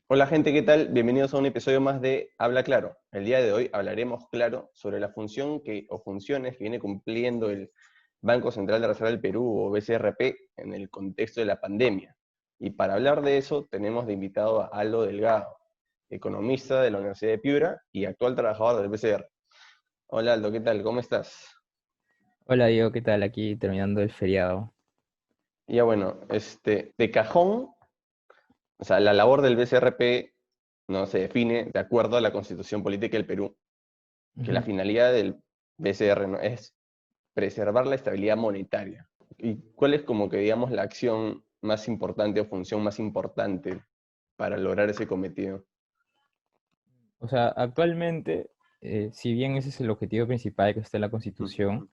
Hola gente, ¿qué tal? Bienvenidos a un episodio más de Habla Claro. El día de hoy hablaremos claro sobre la función o funciones que viene cumpliendo el Banco Central de Reserva del Perú o BCRP en el contexto de la pandemia. Y para hablar de eso tenemos de invitado a Aldo Delgado, economista de la Universidad de Piura y actual trabajador del BCR. Hola Aldo, ¿qué tal? ¿Cómo estás? Hola Diego, ¿qué tal? Aquí terminando el feriado. Ya bueno, de cajón, o sea, la labor del BCRP no se define de acuerdo a la Constitución Política del Perú, que la Ujú. finalidad del BCR, ¿no?, es preservar la estabilidad monetaria. ¿Y cuál es como que digamos la acción más importante o función más importante para lograr ese cometido? O sea, actualmente, si bien ese es el objetivo principal que está en la Ujú, Constitución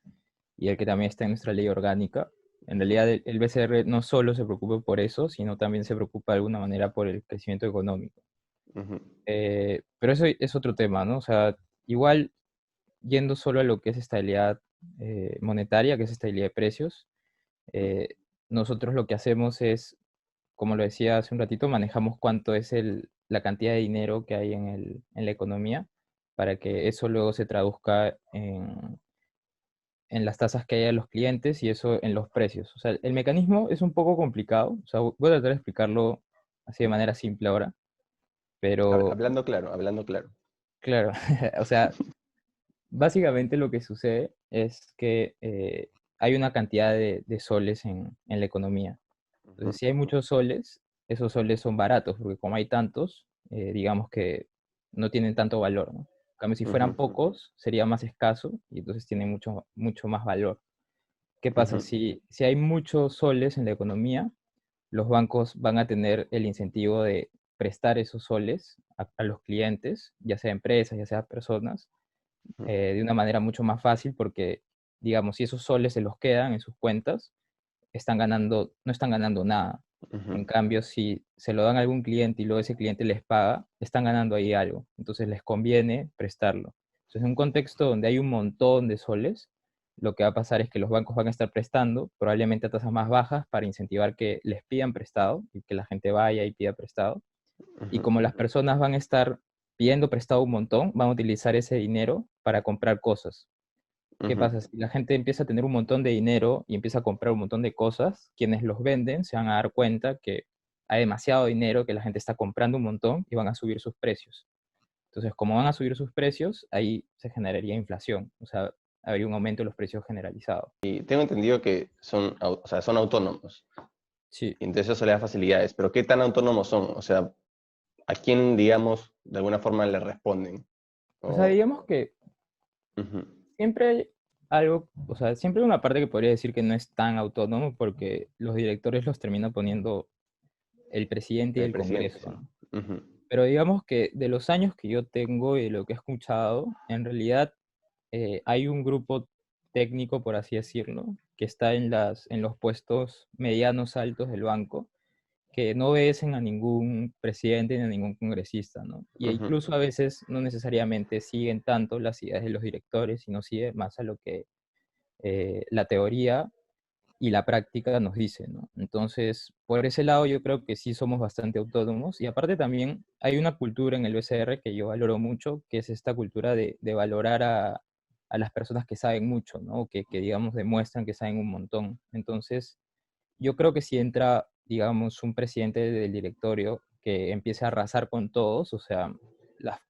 y el que también está en nuestra ley orgánica, en realidad el BCR no solo se preocupa por eso, sino también se preocupa de alguna manera por el crecimiento económico. ujú, Pero eso es otro tema, ¿no? O sea, igual yendo solo a lo que es estabilidad monetaria, que es estabilidad de precios, eh, nosotros lo que hacemos es, como lo decía hace un ratito, manejamos cuánto es la cantidad de dinero que hay en la economía para que eso luego se traduzca en las tasas que hay a los clientes y eso en los precios. O sea, el mecanismo es un poco complicado, o sea, voy a tratar de explicarlo así de ujú. manera simple ahora, pero Hablando claro, hablando claro. claro, o sea, básicamente lo que sucede es que hay una cantidad de soles en la economía. Ujú, Entonces, si hay muchos soles, esos soles son baratos, porque como hay tantos, digamos que no tienen tanto valor, ¿no? En cambio, si ujú, fueran pocos, sería más escaso y entonces tienen mucho, mucho más valor. ¿Qué pasa? ujú, Si hay muchos soles en la economía, los bancos van a tener el incentivo de prestar esos soles a los clientes, ya sea empresas, ya sea personas, ujú, de una manera mucho más fácil porque, digamos, si esos soles se los quedan en sus cuentas, no están ganando nada. ujú, En cambio, si se lo dan a algún cliente y luego ese cliente les paga, están ganando ahí algo. Entonces les conviene prestarlo. Entonces, en un contexto donde hay un montón de soles, lo que va a pasar es que los bancos van a estar prestando, probablemente a tasas más bajas, para incentivar que les pidan prestado y que la gente vaya y pida prestado. Y ujú, como las personas van a estar pidiendo prestado un montón, van a utilizar ese dinero para comprar cosas. ¿Qué ujú, pasa? Si la gente empieza a tener un montón de dinero y empieza a comprar un montón de cosas, quienes los venden se van a dar cuenta que hay demasiado dinero, que la gente está comprando un montón y van a subir sus precios. Entonces, como van a subir sus precios, ahí se generaría inflación, o sea, habría un aumento de los precios generalizado. Y tengo entendido que son, o sea, son autónomos, Sí, y entonces eso le da facilidades, pero ¿qué tan autónomos son? O sea, ¿a quién, digamos, de alguna forma le responden? o sea, O, digamos que ujú, siempre hay algo, o sea, siempre hay una parte que podría decir que no es tan autónomo porque los directores los termina poniendo el presidente y el el presidente, Congreso, sí. ¿no? Ujú, Pero digamos que de los años que yo tengo y de lo que he escuchado, en realidad hay un grupo técnico, por así decirlo, que está en los puestos medianos altos del banco, que no obedecen a ningún presidente ni a ningún congresista, ¿no? Y ujú, incluso a veces no necesariamente siguen tanto las ideas de los directores, sino siguen más a lo que la teoría y la práctica nos dice, ¿no? Entonces, por ese lado yo creo que sí somos bastante autónomos y aparte también hay una cultura en el BCR que yo valoro mucho, que es esta cultura de valorar a las personas que saben mucho, ¿no? Que digamos demuestran que saben un montón. Entonces, yo creo que si entra, digamos, un presidente del directorio que empiece a arrasar con todos, o sea,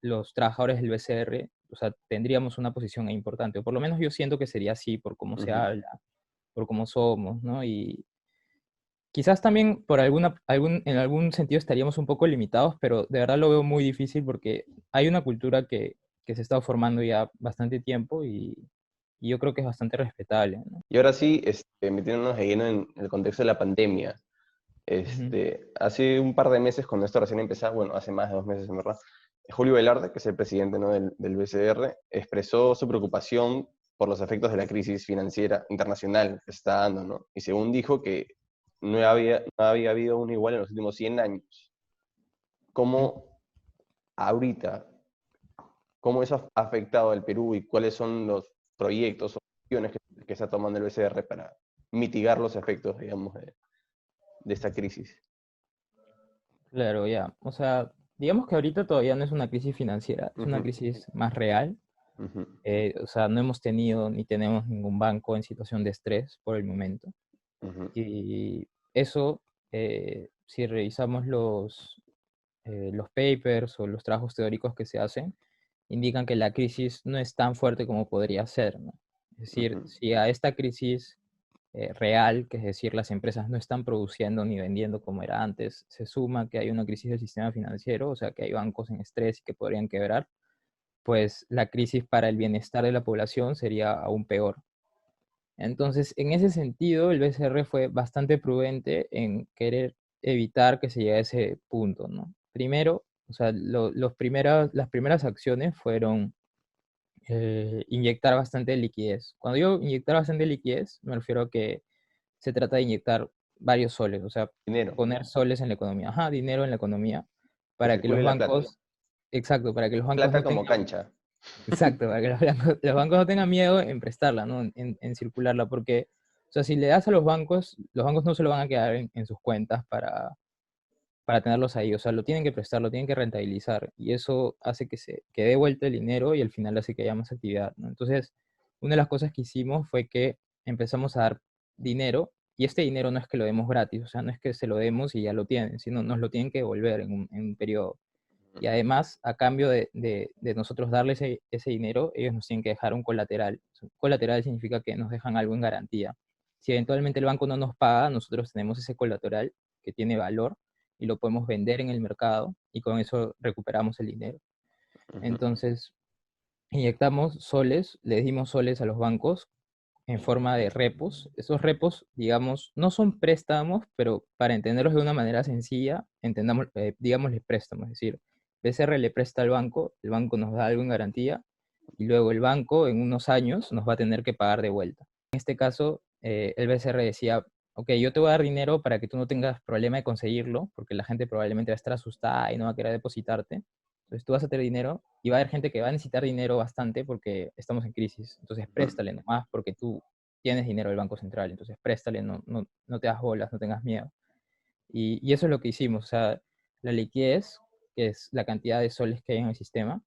los trabajadores del BCR, o sea, tendríamos una posición ahí importante, o por lo menos yo siento que sería así por cómo se ujú. habla, por cómo somos, ¿no? Y quizás también en algún sentido estaríamos un poco limitados, pero de verdad lo veo muy difícil porque hay una cultura que se está formando ya bastante tiempo y yo creo que es bastante respetable, ¿no? Y ahora sí, metiéndonos de lleno en el contexto de la pandemia. Ujú. Hace un par de meses, cuando esto recién empezaba, bueno, hace más de 2 meses en verdad, Julio Velarde, que es el presidente, ¿no?, del BCR, expresó su preocupación por los efectos de la crisis financiera internacional que se está dando, ¿no? Y según dijo que no había habido uno igual en los últimos 100 años. ¿Cómo ahorita, cómo eso ha afectado al Perú y cuáles son los proyectos o acciones que está tomando el BCR para mitigar los efectos, digamos, de esta crisis? Claro, ya. O sea, digamos que ahorita todavía no es una crisis financiera, es una Ujú, crisis más real. ujú, O sea, no hemos tenido ni tenemos ningún banco en situación de estrés por el momento. ujú, Y eso, si revisamos los papers o los trabajos teóricos que se hacen, indican que la crisis no es tan fuerte como podría ser, ¿no? Es decir, ujú, si a esta crisis real, que es decir, las empresas no están produciendo ni vendiendo como era antes, se suma que hay una crisis del sistema financiero, o sea, que hay bancos en estrés y que podrían quebrar, pues la crisis para el bienestar de la población sería aún peor. Entonces, en ese sentido, el BCR fue bastante prudente en querer evitar que se llegue a ese punto, ¿no? Primero, o sea, las primeras acciones fueron inyectar bastante liquidez. Cuando digo inyectar bastante liquidez, me refiero a que se trata de inyectar varios soles, o sea, dinero, poner soles en la economía, ajá, dinero en la economía, que para que los circule la plata. bancos, exacto, para que los bancos Plata no como tengan, cancha. exacto, para que los bancos no tengan miedo en prestarla, ¿no? En circularla, porque, o sea, si le das a los bancos no se lo van a quedar en sus cuentas para tenerlos ahí, o sea, lo tienen que prestar, lo tienen que rentabilizar, y eso hace que dé vuelta el dinero y al final hace que haya más actividad, ¿no? Entonces, una de las cosas que hicimos fue que empezamos a dar dinero, y este dinero no es que lo demos gratis, o sea, no es que se lo demos y ya lo tienen, sino nos lo tienen que devolver en un periodo. Y además, a cambio de nosotros darles ese dinero, ellos nos tienen que dejar un colateral. Un colateral significa que nos dejan algo en garantía. Si eventualmente el banco no nos paga, nosotros tenemos ese colateral que tiene valor y lo podemos vender en el mercado y con eso recuperamos el dinero. Ujú, Entonces, inyectamos soles, le dimos soles a los bancos en forma de repos. Esos repos, digamos, no son préstamos, pero para entenderlos de una manera sencilla, entendamos, digámosle préstamos, es decir, BCR le presta al banco, el banco nos da algo en garantía y luego el banco en unos años nos va a tener que pagar de vuelta. En este caso, el BCR decía, ok, yo te voy a dar dinero para que tú no tengas problema de conseguirlo, porque la gente probablemente va a estar asustada y no va a querer depositarte. Entonces tú vas a tener dinero y va a haber gente que va a necesitar dinero bastante porque estamos en crisis. Entonces ujú, préstale nomás porque tú tienes dinero del Banco Central. Entonces préstale, no te das bolas, no tengas miedo. Y eso es lo que hicimos. O sea, la liquidez, que es la cantidad de soles que hay en el sistema,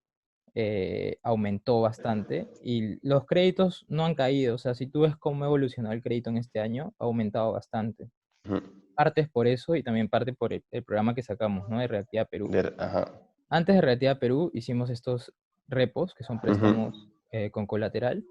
aumentó bastante y los créditos no han caído. O sea, si tú ves cómo evolucionó el crédito en este año, ha aumentado bastante. ujú. Parte es por eso y también parte por el programa que sacamos, ¿no? De Reactiva Perú. Ajá. Antes de Reactiva Perú hicimos estos repos, que son Ujú, préstamos con colateral,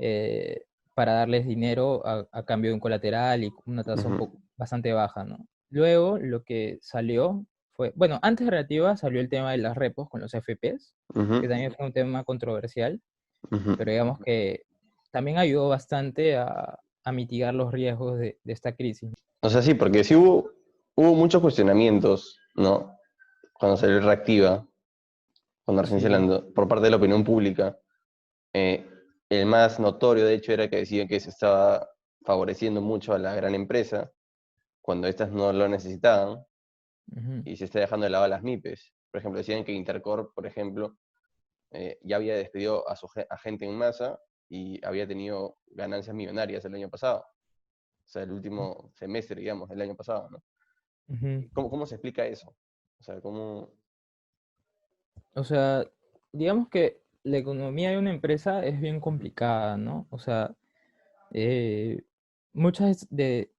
eh, para darles dinero a cambio de un colateral y una tasa un ujú, poco bastante baja, ¿no? Luego lo que salió fue, bueno, antes de Reactiva salió el tema de las repos con los FPs, que ujú, también fue un tema controversial, ujú. pero digamos que también ayudó bastante a mitigar los riesgos de esta crisis. O sea, sí, porque sí hubo muchos cuestionamientos, ¿no? Cuando salió Reactiva, cuando recién se Sí. lanzó, por parte de la opinión pública. Eh, el más notorio, de hecho, era que decían que se estaba favoreciendo mucho a la gran empresa cuando éstas no lo necesitaban Ujú. y se está dejando de lado a las MIPES. Por ejemplo, decían que Intercorp, por ejemplo, ya había despedido a gente en masa y había tenido ganancias millonarias el año pasado. O sea, el último semestre, digamos, del año pasado, ¿no? Ujú. ¿Cómo se explica eso? O sea, ¿cómo...? O sea, digamos que la economía de una empresa es bien Ujú, complicada, ¿no? O sea, eh, muchas de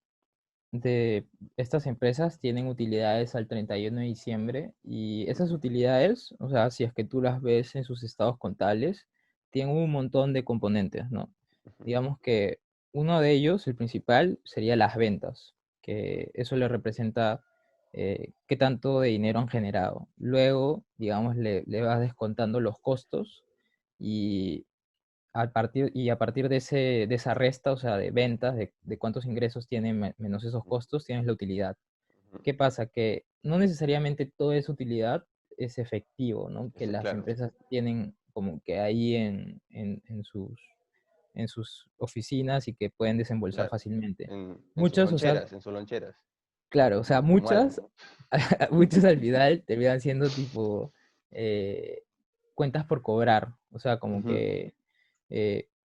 estas empresas tienen utilidades al 31 de diciembre y esas ujú, utilidades, o sea, si es que tú las ves en sus estados contables, tienen un montón de componentes, ¿no? ujú, Digamos que uno de ellos, el principal, sería las ventas, que eso le representa qué tanto de dinero han generado. Luego, digamos, le vas descontando los costos y a partir de esa resta, o sea, de ventas, de cuántos ingresos tienen menos esos costos, tienes la utilidad. ujú. ¿Qué pasa? Que no necesariamente toda esa utilidad es efectivo, ¿no? Que Eso, las claro. empresas tienen como que ahí en sus oficinas y que pueden desembolsar Claro. fácilmente. En sus Muchas, o sea, loncheras, en sus loncheras. claro, o sea, Como Alan. muchas, muchas al final terminan siendo tipo eh, cuentas por cobrar, o sea, como Ujú, que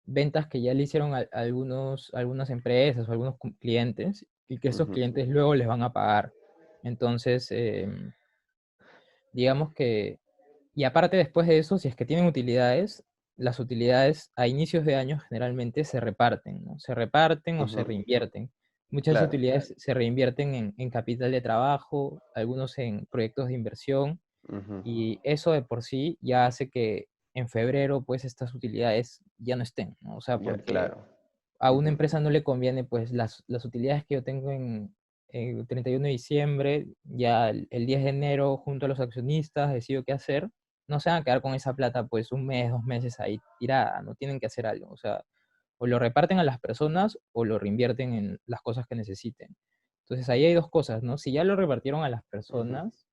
ventas que ya le hicieron algunas empresas o algunos clientes y que esos ujú, clientes luego les van a pagar. Entonces, digamos que, y aparte después de eso, si es que tienen utilidades, las utilidades a inicios de año generalmente se reparten, ¿no? Se reparten o se Ujú, reinvierten. Muchas claro. utilidades se reinvierten en capital de trabajo, algunos en proyectos de inversión, Ujú, y eso de por sí ya hace que en febrero, pues, estas utilidades ya no estén, ¿no? O sea, ya, porque claro. a una Ujú, empresa no le conviene, pues, las utilidades que yo tengo en el 31 de diciembre, ya el 10 de enero, junto a los accionistas, decido qué hacer, no se van a quedar con esa plata, pues, un mes, 2 meses ahí tirada, no tienen que hacer algo, o sea, o lo reparten a las personas o lo reinvierten en las cosas que necesiten. Entonces, ahí hay 2 cosas, ¿no? Si ya lo repartieron a las ujú, personas,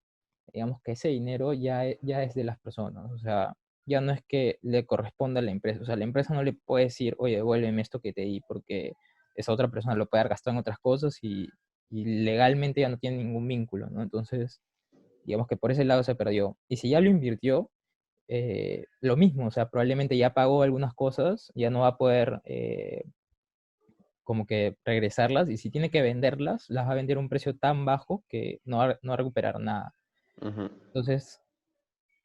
digamos que ese dinero ya es de las personas, o sea, ya no es que le corresponda a la empresa, o sea, la empresa no le puede decir, oye, devuélveme esto que te di, porque esa otra persona lo puede haber gastado en otras cosas y legalmente ya no tiene ningún vínculo, ¿no? Entonces, digamos que por ese lado se perdió. Y si ya lo invirtió, lo mismo, o sea, probablemente ya pagó algunas cosas, ya no va a poder como que regresarlas, y si tiene que venderlas, las va a vender a un precio tan bajo que no va a recuperar nada. ujú. Entonces,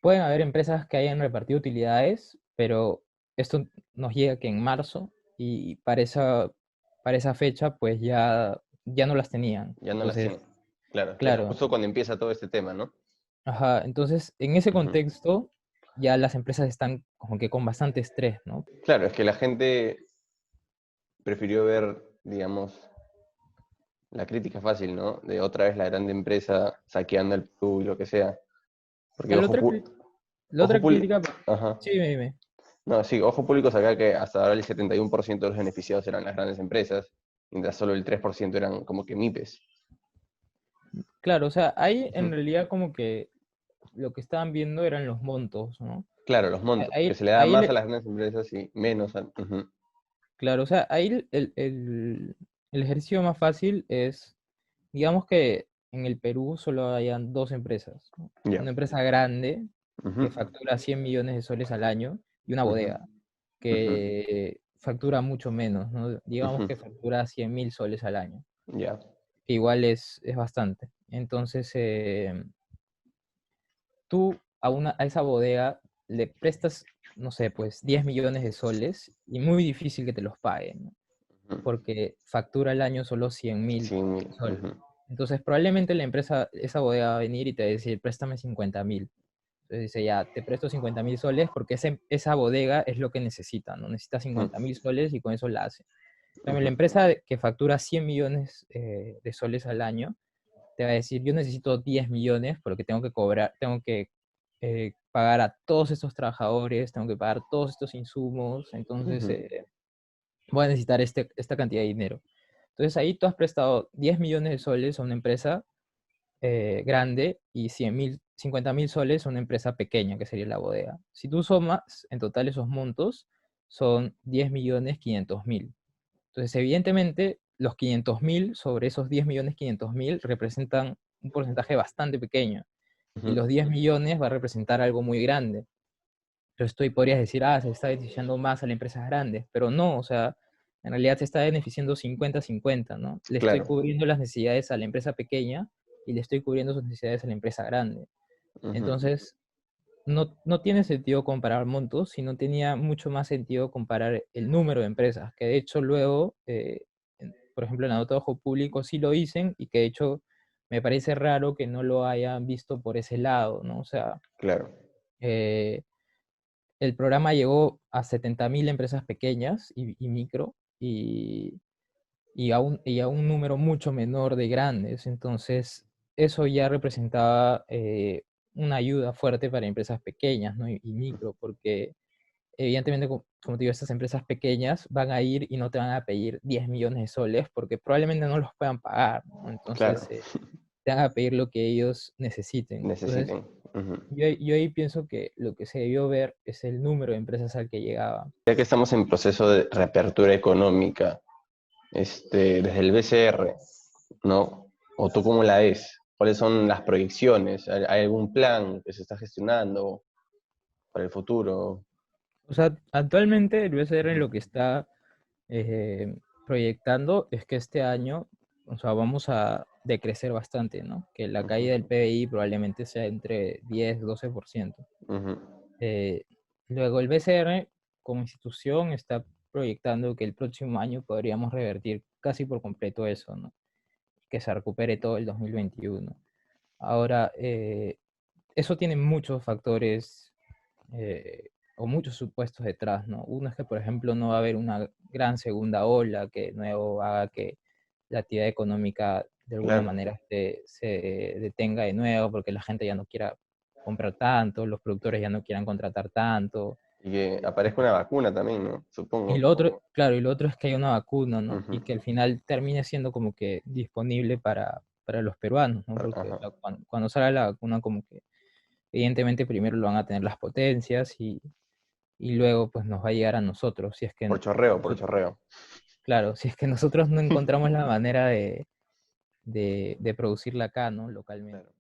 pueden haber empresas que hayan repartido utilidades, pero esto nos llega que en marzo y para esa fecha pues ya no las tenían. Ya no las Entonces, tienen. Claro, que es claro, justo cuando empieza todo este tema, ¿no? ajá, entonces en ese Ujú. contexto ya las empresas están como que con bastante estrés, ¿no? Claro, es que la gente prefirió ver, digamos, la crítica fácil, ¿no? De otra vez la grande empresa saqueando el Perú y lo que sea. Porque Ya la ojo otra crítica, ajá. sí, dime, dime. No, sí, ojo público acá que hasta ahora el 71% de los beneficiados eran las grandes empresas, mientras solo el 3% eran como que MIPES. Claro, o sea, ahí Ujú. en realidad como que lo que estaban viendo eran los montos, ¿no? Claro, los montos, que Ahí, se le da ahí más a le- las grandes empresas y menos a... Ujú. claro, o sea, ahí el ejercicio más fácil es, digamos que en el Perú solo hayan dos empresas, ¿no? Ya. Una empresa grande que Ujú, factura 100 millones de soles al año y una ujú, bodega ujú, que factura mucho menos, ¿no? Digamos ujú. que factura 100.000 soles al año, Ya. que igual es bastante. Entonces, tú a esa bodega le prestas, no sé, pues 10 millones de soles y muy difícil que te los paguen, ¿no? Ujú. Porque factura al año solo 100.000 100.000. soles. Ujú, Entonces, probablemente la empresa, esa bodega va a venir y te va a decir, préstame 50.000. Entonces dice, ya, te presto 50.000 soles porque esa bodega es lo que necesita, ¿no? Necesita ujú, 50.000 soles y con eso la hace. También la ujú, empresa que factura 100 millones de soles al año te va a decir, yo necesito 10 millones porque tengo que cobrar, tengo que pagar a todos estos trabajadores, tengo que pagar todos estos insumos, entonces ujú, voy a necesitar esta cantidad de dinero. Entonces ahí tú has prestado 10 millones de soles a una empresa grande y 50.000 soles a una empresa pequeña, que sería la bodega. Si tú sumas en total esos montos, son 10.500.000. Entonces, evidentemente, los 500.000 sobre esos 10.500.000 representan un porcentaje bastante pequeño y ujú. los 10 millones va a representar algo muy grande. Entonces tú ahí podrías decir, ah, se está beneficiando más a las empresas grandes, pero no, o sea, en realidad se está beneficiando 50-50, ¿no? Le estoy Claro. cubriendo las necesidades a la empresa pequeña y le estoy cubriendo sus necesidades a la empresa grande. Ujú, Entonces, no tiene sentido comparar montos, sino tenía mucho más sentido comparar el número de empresas, que de hecho luego, por ejemplo, en la nota de ojo público sí lo dicen y que de hecho me parece raro que no lo hayan visto por ese lado, ¿no? O sea, claro. eh, el programa llegó a 70.000 empresas pequeñas y micro y a un número mucho menor de grandes. Entonces, eso ya representaba una ayuda fuerte para empresas pequeñas, ¿no? Y micro, porque evidentemente, como te digo, estas empresas pequeñas van a ir y no te van a pedir 10 millones de soles porque probablemente no los puedan pagar, ¿no? Claro. Entonces, te van a pedir lo que ellos necesiten. Entonces, Necesiten. Ujú. yo ahí pienso que lo que se debió ver es el número de empresas al que llegaba. Ya que estamos en proceso de reapertura económica, desde el BCR, ¿no? ¿O tú cómo la ves? ¿Cuáles son las proyecciones? ¿Hay algún plan que se está gestionando para el futuro? O sea, actualmente el BCR Ujú, lo que está proyectando es que este año, o sea, de crecer bastante, ¿no? Que la Ujú, caída del PBI probablemente sea entre 10-12%. ujú. Eh, Luego el BCR como institución está proyectando que el próximo año podríamos revertir casi por completo eso, ¿no? Que se recupere todo el 2021. Ahora, eso tiene muchos factores o muchos supuestos detrás, ¿no? Uno es que, por ejemplo, no va a haber una gran segunda ola que de nuevo haga que la actividad económica de alguna Claro. manera se detenga de nuevo porque la gente ya no quiera comprar tanto, los productores ya no quieran contratar tanto. Y que aparezca una vacuna también, ¿no? Y Supongo. lo otro, claro, y lo otro es que haya una vacuna, ¿no? Ujú. Y que al final termine siendo como que disponible para los peruanos, ¿no? Porque Ajá. cuando salga la vacuna, como que evidentemente primero lo van a tener las potencias y luego pues nos va a llegar a nosotros, si es que, Por chorreo. claro, si es que nosotros no encontramos la manera de producirla acá, ¿no? Localmente. Claro.